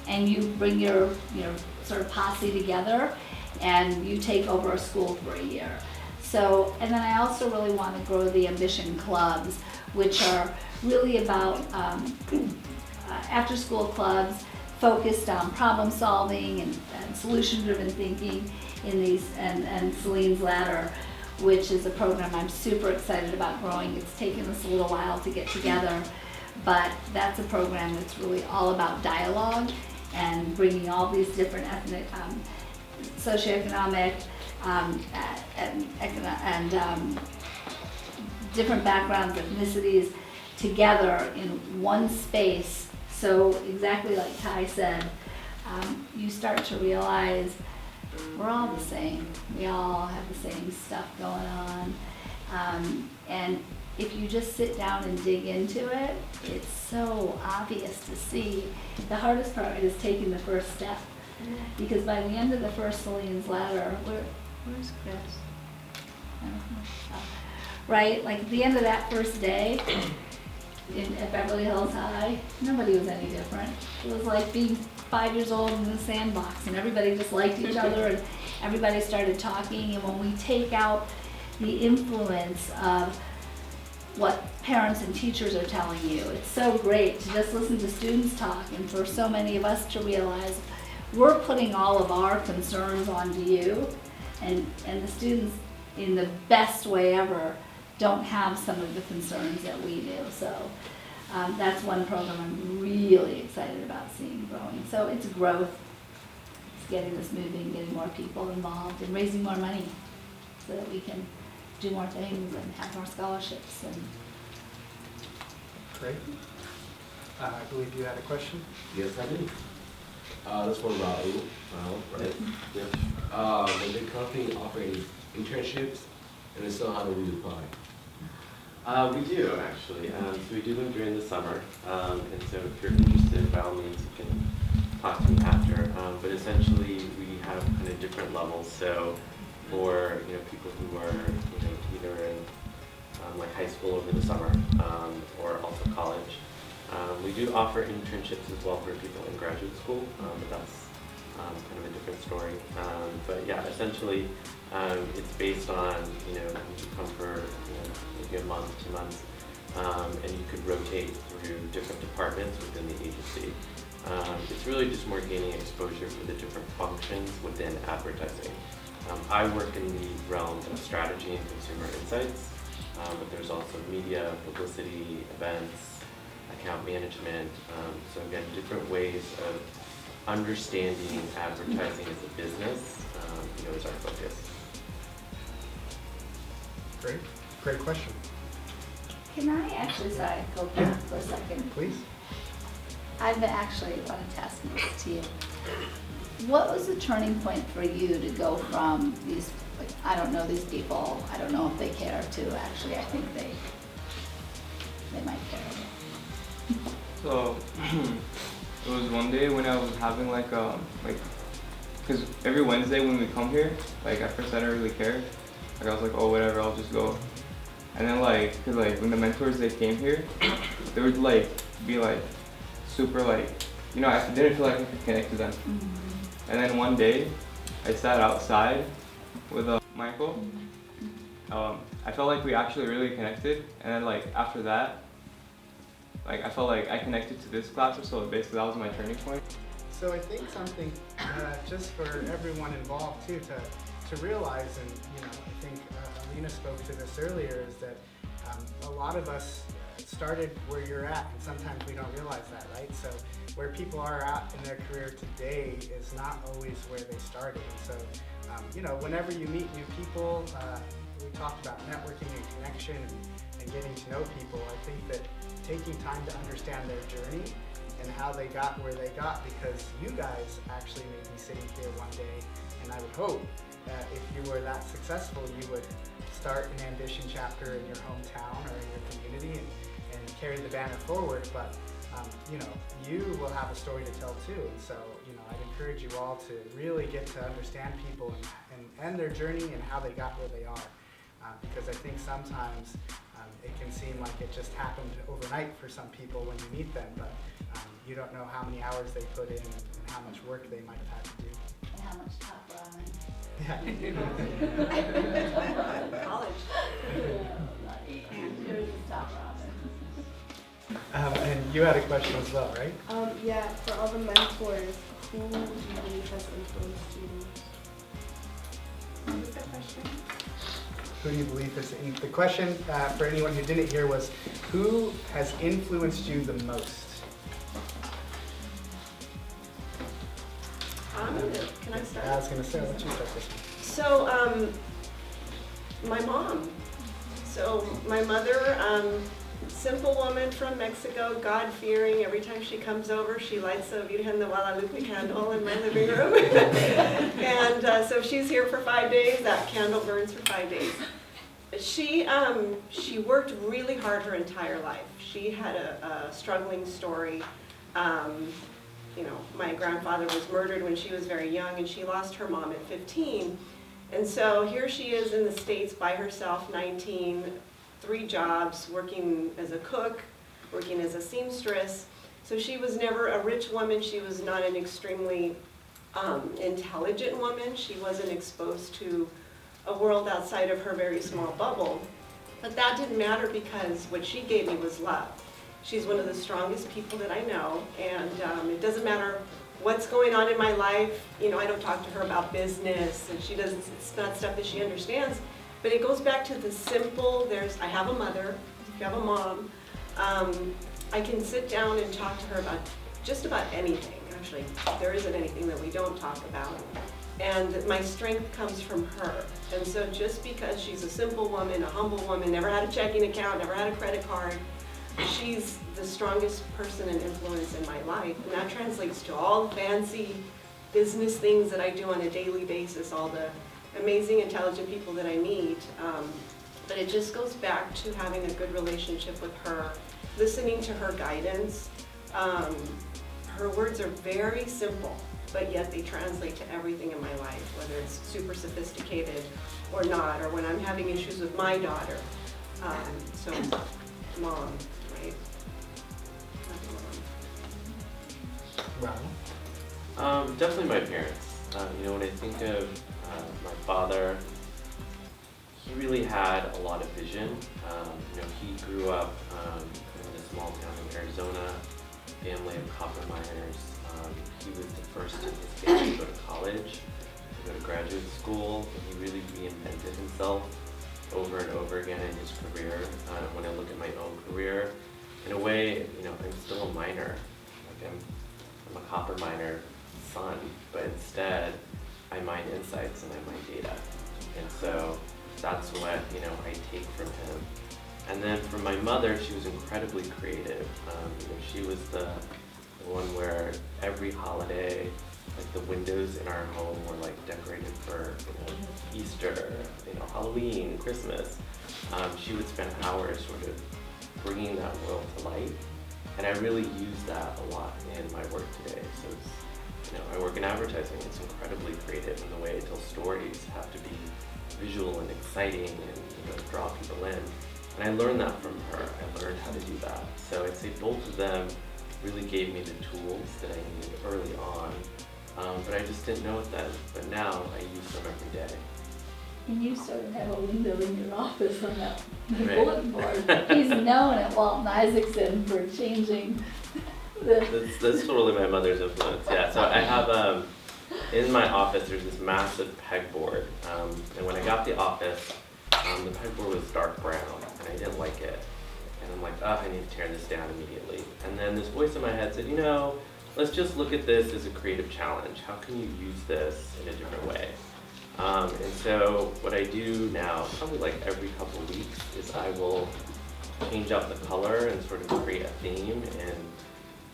And you bring your sort of posse together and you take over a school for a year. So, and then I also really want to grow the ambition clubs, which are really about after school clubs focused on problem solving and solution driven thinking in these, and Celine's Ladder, which is a program I'm super excited about growing. It's taken us a little while to get together, but that's a program that's really all about dialogue and bringing all these different ethnic, socioeconomic, and different backgrounds, ethnicities together in one space. So exactly like Ty said, you start to realize we're all the same. We all have the same stuff going on. And if you just sit down and dig into it, it's so obvious to see. The hardest part is taking the first step. Because by the end of the first Celine's Ladder, where's Chris? I don't know. Right? Like at the end of that first day at Beverly Hills High, nobody was any different. It was like being 5 years old in the sandbox, and everybody just liked each other, and everybody started talking. And when we take out the influence of what parents and teachers are telling you, it's so great to just listen to students talk, and for so many of us to realize we're putting all of our concerns onto you, and the students, in the best way ever, don't have some of the concerns that we do. So that's one program I'm really excited about seeing growing. So it's growth. It's getting this moving, getting more people involved, and raising more money so that we can do more things and have more scholarships. And Great. I believe you had a question? Yes, I do. That's for Raul, right? Yeah. When the company offering internships, and if so, how do we apply? We do, actually. So we do them during the summer. And so if you're interested, by all means, you can talk to me after. But essentially, we have kind of different levels. So for people who are either in like high school over the summer or also college, we do offer internships as well for people in graduate school, but that's kind of a different story. But yeah, essentially, it's based on you come for maybe a month, 2 months, and you could rotate through different departments within the agency. It's really just more gaining exposure for the different functions within advertising. I work in the realm of strategy and consumer insights, but there's also media, publicity, events, account management. So again, different ways of understanding advertising as a business is our focus. Great question. can I actually, sorry, go back for a second? Please. I've actually wanted to ask this to you. What was the turning point for you to go from these, like, I don't know these people, I don't know if they care, to actually I think they might care? So it was one day when I was having because every Wednesday when we come here, like at first I didn't really care. Like I was like, oh whatever, I'll just go. And then cause when the mentors they came here, they would be super I didn't feel like I could connect to them. Mm-hmm. And then one day, I sat outside with Michael. I felt like we actually really connected, and then after that, I felt like I connected to this class, so basically that was my turning point. So I think something just for everyone involved too to realize, and I think Alina spoke to this earlier, is that a lot of us started where you're at, and sometimes we don't realize that, right? So where people are at in their career today is not always where they started. So whenever you meet new people, we talked about networking and connection and getting to know people. I think that taking time to understand their journey and how they got where they got, because you guys actually may be sitting here one day, and I would hope that if you were that successful, you would start an ambition chapter in your hometown or in your community and carry the banner forward. But you will have a story to tell too. And so I'd encourage you all to really get to understand people and their journey and how they got where they are. Because I think sometimes it can seem like it just happened overnight for some people when you meet them, but you don't know how many hours they put in and how much work they might have had to do. And how much top ramen. Yeah. College. There's top ramen. And you had a question as well, right? Yeah, for all the mentors, who do you believe has influenced you? What was that question? Who do you believe is the question for anyone who didn't hear was, who has influenced you the most? Can I start? I was going to say, I'll let you start this one. So, my mom. So, my mother, simple woman from Mexico, God-fearing. Every time she comes over, she lights a Virgen de Guadalupe candle in my living room. And so if she's here for 5 days, that candle burns for 5 days. She worked really hard her entire life. She had a struggling story. My grandfather was murdered when she was very young, and she lost her mom at 15. And so here she is in the States by herself, 19, 3 jobs, working as a cook, working as a seamstress. So she was never a rich woman. She was not an extremely intelligent woman. She wasn't exposed to a world outside of her very small bubble. But that didn't matter because what she gave me was love. She's one of the strongest people that I know, and it doesn't matter what's going on in my life. You know, I don't talk to her about business, and she doesn't, it's not stuff that she understands, but it goes back to the simple, I have a mother, if you have a mom, I can sit down and talk to her about just about anything. Actually, there isn't anything that we don't talk about. And my strength comes from her. And so just because she's a simple woman, a humble woman, never had a checking account, never had a credit card, she's the strongest person and influence in my life. And that translates to all the fancy business things that I do on a daily basis, all the amazing, intelligent people that I meet. But it just goes back to having a good relationship with her, listening to her guidance. Her words are very simple, but yet they translate to everything in my life, whether it's super sophisticated or not, or when I'm having issues with my daughter. So, mom, right? Definitely my parents. You know, when I think of my father, he really had a lot of vision. You know, he grew up in a small town in Arizona, family of copper miners. He was the first in his family to go to college, to go to graduate school, and he really reinvented himself over and over again in his career. When I look at my own career, in a way, you know, I'm still a miner. Like I'm a copper miner son, but instead I mine insights and I mine data. And so that's what, you know, I take from him. And then from my mother, she was incredibly creative. You know, she was the one where every holiday, like the windows in our home were like decorated for, you know, Easter, you know, Halloween, Christmas. She would spend hours sort of bringing that world to life. And I really use that a lot in my work today. So it's, you know, I work in advertising. It's incredibly creative in the way I tell stories have to be visual and exciting and, you know, draw people in. And I learned that from her. I learned how to do that. So I'd say both of them really gave me the tools that I needed early on. But I just didn't know it then. But now I use them every day. And you sort of have a window in your office on that Right. bulletin board. He's known at Walton Isaacson for changing the... That's totally my mother's influence. Yeah, so I have, in my office, there's this massive pegboard. And when I got the office, the pegboard was dark brown, and I didn't like it. And I'm like, oh, I need to tear this down immediately. And then this voice in my head said, you know, let's just look at this as a creative challenge. How can you use this in a different way? And so what I do now, probably like every couple of weeks, is I will change out the color and sort of create a theme. And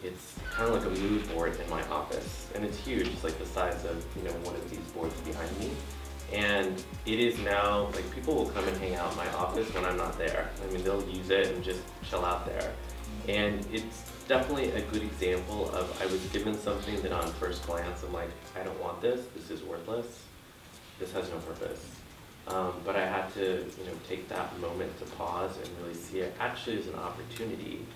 it's kind of like a mood board in my office. And it's huge. It's like the size of, you know, one of these boards behind me. And it is now, like, people will come and hang out in my office when I'm not there. I mean, they'll use it and just chill out there. And it's definitely a good example of I was given something that on first glance, I'm like, I don't want this, this is worthless, this has no purpose. But I had to, you know, take that moment to pause and really see it actually as an opportunity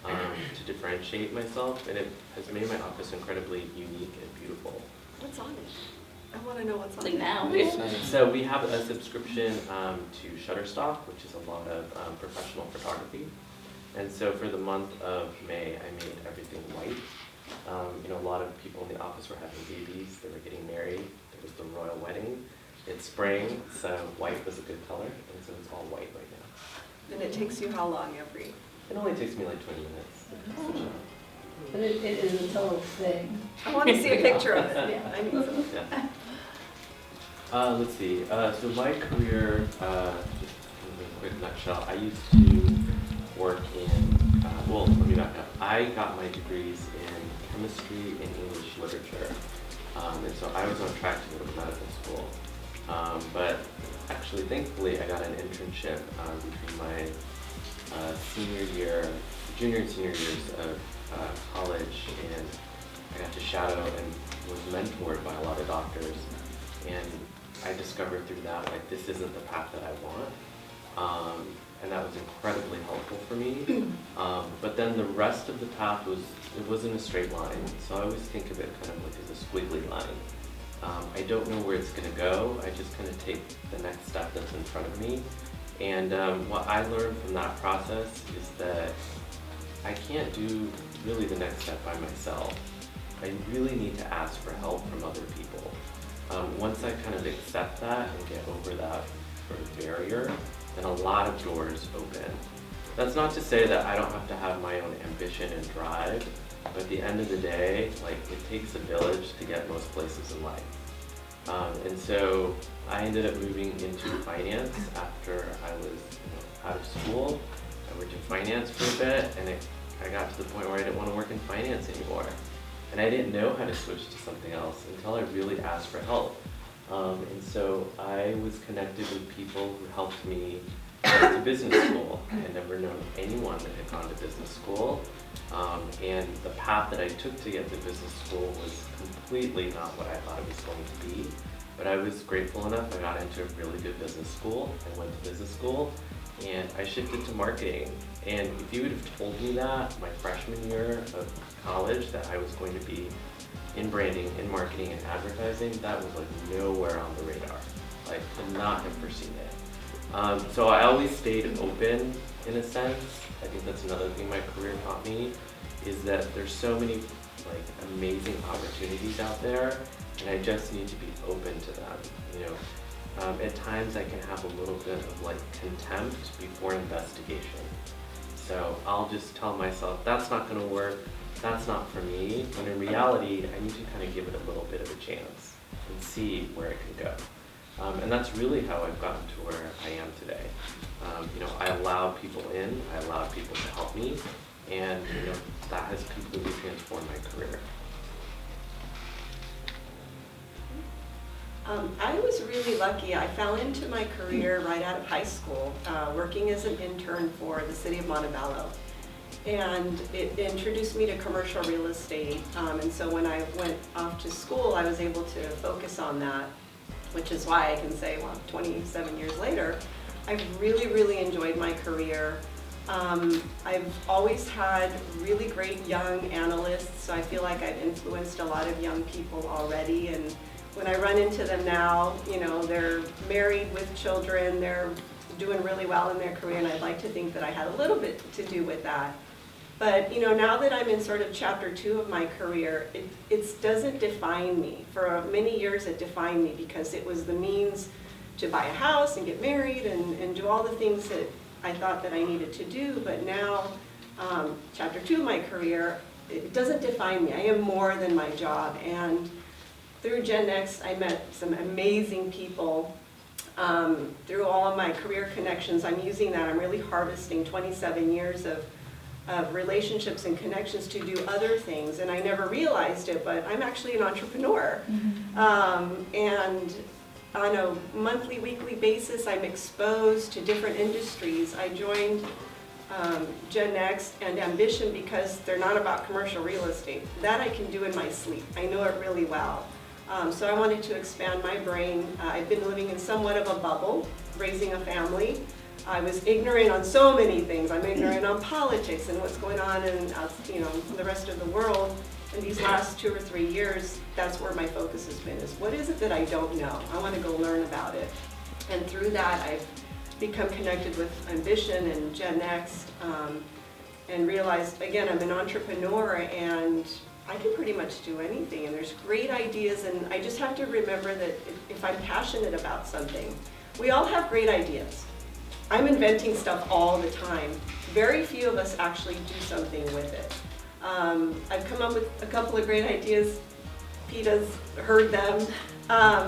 to differentiate myself, and it has made my office incredibly unique and beautiful. What's on it? I want to know what's on Like it. now. So we have a subscription to Shutterstock, which is a lot of professional photography. And so for the month of May, I made everything white. You know, a lot of people in the office were having babies, they were getting married, there was the royal wedding. It's spring, so white was a good color, and so it's all white right now. And it takes you how long every? It only takes me like 20 minutes. But it is a total thing. I want to see a picture of it. Yeah. I need some. Yeah. Let's see. So my career, just in a quick nutshell, I used to work in, well, let me back up. I got my degrees in chemistry and English literature. And so I was on track to go to medical school. But actually, thankfully, I got an internship between my junior and senior years of college, and I got to shadow and was mentored by a lot of doctors. And I discovered through that, like, this isn't the path that I want. and that was incredibly helpful for me. But then the rest of the path it wasn't a straight line, so I always think of it kind of like as a squiggly line. I don't know where it's going to go, I just kind of take the next step that's in front of me. And what I learned from that process is that I can't do really the next step by myself. I really need to ask for help from other people. Once I kind of accept that and get over that sort of barrier, then a lot of doors open. That's not to say that I don't have to have my own ambition and drive, but at the end of the day, like, it takes a village to get most places in life. And so I ended up moving into finance after I was out of school. I worked in finance for a bit, and I got to the point where I didn't want to work in finance anymore. And I didn't know how to switch to something else until I really asked for help. And so I was connected with people who helped me get to business school. I had never known anyone that had gone to business school. And the path that I took to get to business school was completely not what I thought it was going to be. But I was grateful enough, I got into a really good business school. I went to business school, and I shifted to marketing. And if you would have told me that my freshman year of college, that I was going to be in branding, in marketing, and advertising, that was like nowhere on the radar. I could not have foreseen it. So I always stayed open in a sense. I think that's another thing my career taught me, is that there's so many like amazing opportunities out there, and I just need to be open to them. You know, at times I can have a little bit of like contempt before investigation. So I'll just tell myself that's not going to work, that's not for me, when in reality I need to kind of give it a little bit of a chance and see where it can go. And that's really how I've gotten to where I am today. You know, I allow people in, I allow people to help me, and you know, that has completely transformed my career. I was really lucky. I fell into my career right out of high school, working as an intern for the city of Montebello. And it introduced me to commercial real estate. And so when I went off to school, I was able to focus on that, which is why I can say, well, 27 years later, I've really, really enjoyed my career. I've always had really great young analysts, so I feel like I've influenced a lot of young people already. And when I run into them now, you know, they're married with children, they're doing really well in their career, and I'd like to think that I had a little bit to do with that. But, you know, now that I'm in sort of chapter 2 of my career, it doesn't define me. For many years it defined me because it was the means to buy a house and get married and do all the things that I thought that I needed to do. But now, chapter 2 of my career, it doesn't define me. I am more than my job. And through Gen X, I met some amazing people. Through all of my career connections, I'm using that. I'm really harvesting 27 years of relationships and connections to do other things. And I never realized it, but I'm actually an entrepreneur. And on a monthly, weekly basis, I'm exposed to different industries. I joined Gen X and Ambition because they're not about commercial real estate. That I can do in my sleep. I know it really well. So I wanted to expand my brain. I've been living in somewhat of a bubble, raising a family. I was ignorant on so many things. I'm ignorant on politics and what's going on in you know, the rest of the world. In these last 2 or 3 years, that's where my focus has been, is what is it that I don't know? I want to go learn about it. And through that, I've become connected with Ambition and Gen X, and realized, again, I'm an entrepreneur and I can pretty much do anything. And there's great ideas, and I just have to remember that if I'm passionate about something, we all have great ideas. I'm inventing stuff all the time. Very few of us actually do something with it. I've come up with a couple of great ideas. Peta's heard them.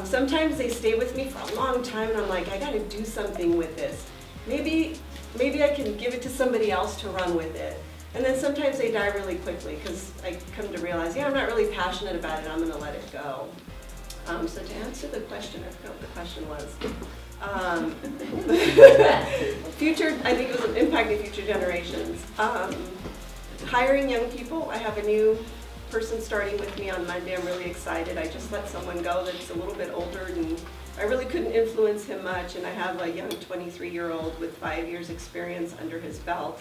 Sometimes they stay with me for a long time, and I'm like, I gotta do something with this. Maybe I can give it to somebody else to run with it. And then sometimes they die really quickly because I come to realize, yeah, I'm not really passionate about it, I'm gonna let it go. So to answer the question, I forgot what the question was. Future, I think it was impacting future generations. Hiring young people. I have a new person starting with me on Monday. I'm really excited. I just let someone go that's a little bit older and I really couldn't influence him much, and I have a young 23-year-old with 5 years experience under his belt.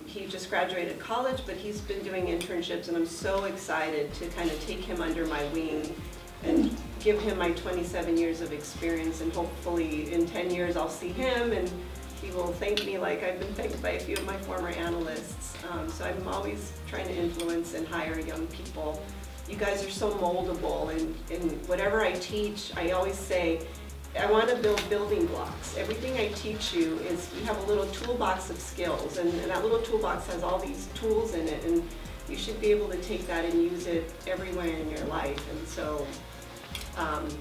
He just graduated college, but he's been doing internships, and I'm so excited to kind of take him under my wing and give him my 27 years of experience, and hopefully in 10 years I'll see him and he will thank me like I've been thanked by a few of my former analysts. So I'm always trying to influence and hire young people. You guys are so moldable, and whatever I teach, I always say, I want to build building blocks. Everything I teach you is, you have a little toolbox of skills, and that little toolbox has all these tools in it, and you should be able to take that and use it everywhere in your life. And so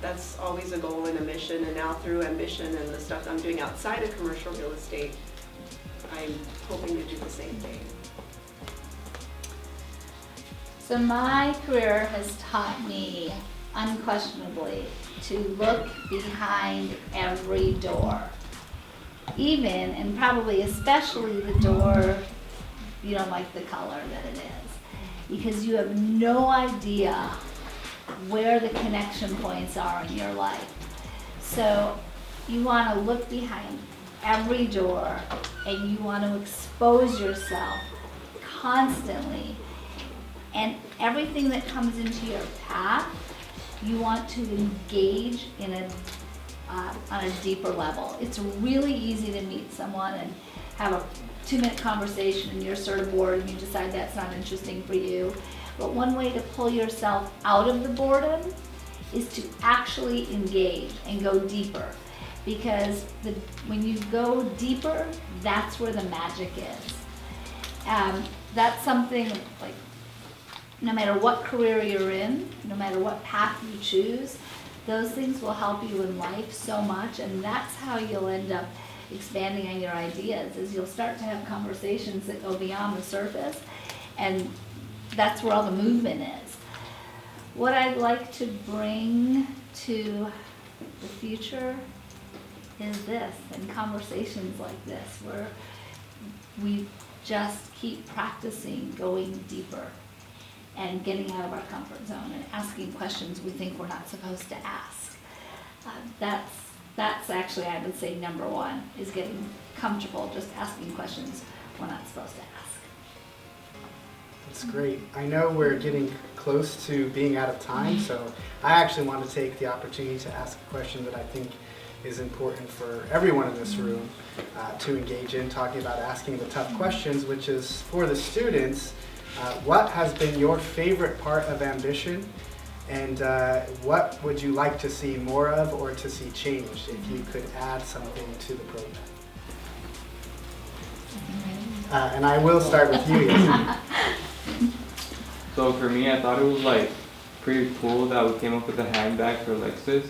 that's always a goal and a mission, and now through Ambition and the stuff I'm doing outside of commercial real estate, I'm hoping to do the same thing. So my career has taught me unquestionably to look behind every door. Even, and probably especially the door you don't like the color that it is. Because you have no idea where the connection points are in your life. So you want to look behind every door, and you want to expose yourself constantly. And everything that comes into your path, you want to engage in on a deeper level. It's really easy to meet someone and have a 2-minute conversation, and you're sort of bored and you decide that's not interesting for you. But one way to pull yourself out of the boredom is to actually engage and go deeper. Because when you go deeper, that's where the magic is. That's something like, no matter what career you're in, no matter what path you choose, those things will help you in life so much, and that's how you'll end up expanding on your ideas, is you'll start to have conversations that go beyond the surface, and that's where all the movement is. What I'd like to bring to the future is this, and conversations like this, where we just keep practicing going deeper and getting out of our comfort zone and asking questions we think we're not supposed to ask. That's actually, I would say, number one, is getting comfortable just asking questions we're not supposed to ask. That's great. I know we're getting close to being out of time, so I actually want to take the opportunity to ask a question that I think is important for everyone in this room to engage in, talking about asking the tough questions, which is for the students. What has been your favorite part of Ambition, and what would you like to see more of or to see changed if you could add something to the program? And I will start with you, Yasin. So for me, I thought it was like pretty cool that we came up with a handbag for Lexus.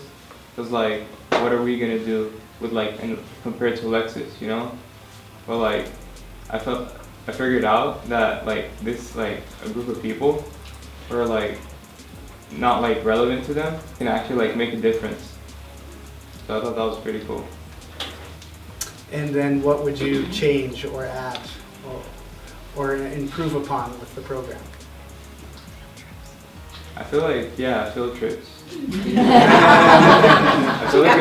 Cause like, what are we gonna do with like, and compared to Lexus, you know? But like, I figured out that like this, like a group of people who are like not like relevant to them can actually like make a difference. So I thought that was pretty cool. And then what would you change or add or improve upon with the program? I feel like, yeah, field trips. I feel like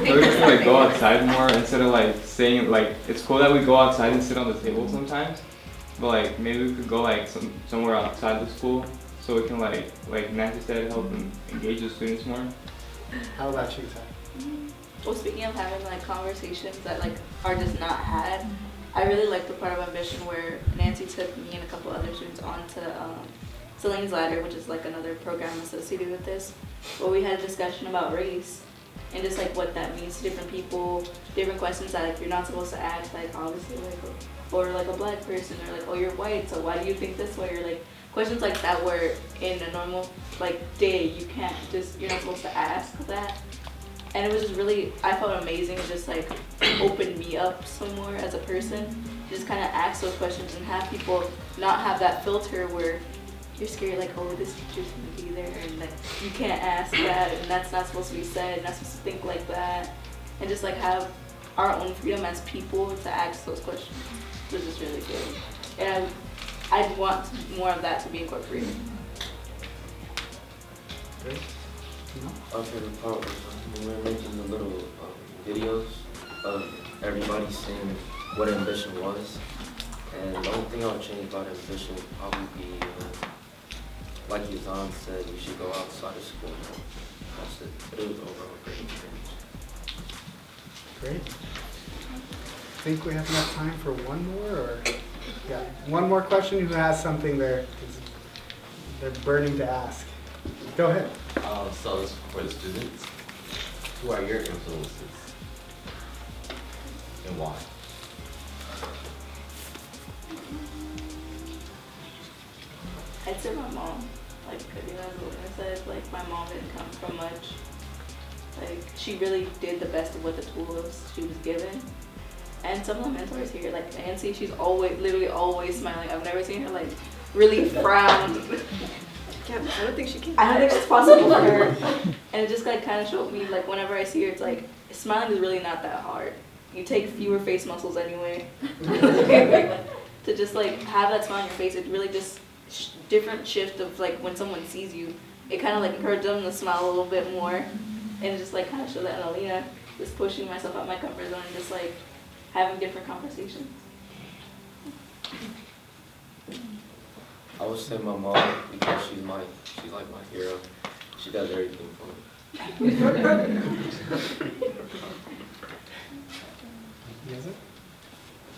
we should like go outside more instead of like saying like, it's cool that we go outside and sit on the table sometimes, but like maybe we could go like somewhere outside the school so we can like Nancy said, help and engage the students more. How about you, Ty? Well, speaking of having like conversations that like are just not had, I really like the part of Ambition where Nancy took me and a couple other students onto Celine's Ladder, which is like another program associated with this, where we had a discussion about race and just like what that means to different people, different questions that like you're not supposed to ask, like obviously like, or like a black person, or like, oh, you're white, so why do you think this way, or like questions like that where in a normal like day you can't just, you're not supposed to ask that. And it was just really, I felt amazing. It just like opened me up some more as a person. Just kind of ask those questions and have people not have that filter where you're scared like, oh, this teacher's gonna be there and like you can't ask that and that's not supposed to be said and not supposed to think like that. And just like have our own freedom as people to ask those questions. Which is really good. And I'd want more of that to be incorporated. Great. My favorite part was when we were making the little videos of everybody saying what ambition was. And the only thing I would change about ambition would probably be, like Yazan said, you should go outside of school. That's it. But it was overall a great experience. Great. I think we have enough time for one more, or yeah, one more question. Who has something they're burning to ask? Go ahead. So this is for the students. Who are your influences and why? I'd say my mom. Like, you know, as Elena said, like, my mom didn't come from much. Like, she really did the best of what the tools she was given. And some of the mentors here, like Nancy, she's literally always smiling. I've never seen her, like, really frown. I don't think she can. I don't think it's possible for her. And it just, like, kind of showed me, like, whenever I see her, it's like, smiling is really not that hard. You take fewer face muscles anyway. To just, like, have that smile on your face, it really just different shift of, like, when someone sees you, it kind of, like, encourages them to smile a little bit more. And it just, like, kind of showed that in Alina, just pushing myself out my comfort zone and just, like, having different conversations. I would say my mom, because she's like my hero. She does everything for me.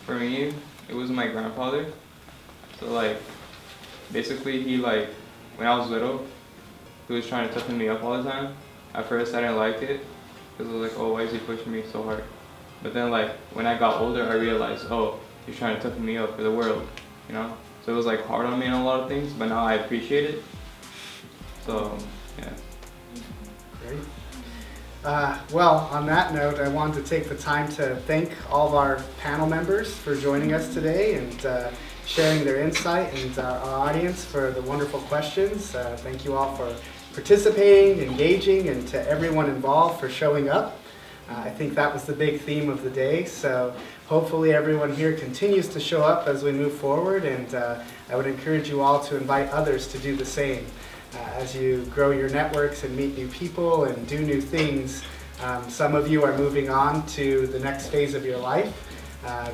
For me, it was my grandfather. So like, basically he like, when I was little, he was trying to toughen me up all the time. At first I didn't like it, because I was like, oh, why is he pushing me so hard? But then like, when I got older, I realized, oh, he's trying to toughen me up for the world, you know? So it was like hard on me in a lot of things, but now I appreciate it. So, yeah. Great. Well, on that note, I wanted to take the time to thank all of our panel members for joining us today and sharing their insight, and our audience for the wonderful questions. Thank you all for participating, engaging, and to everyone involved for showing up. I think that was the big theme of the day, so hopefully everyone here continues to show up as we move forward, and I would encourage you all to invite others to do the same. As you grow your networks and meet new people and do new things, some of you are moving on to the next phase of your life,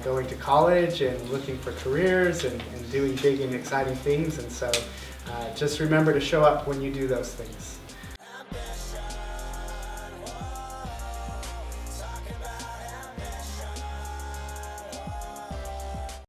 going to college and looking for careers and doing big and exciting things, and so just remember to show up when you do those things.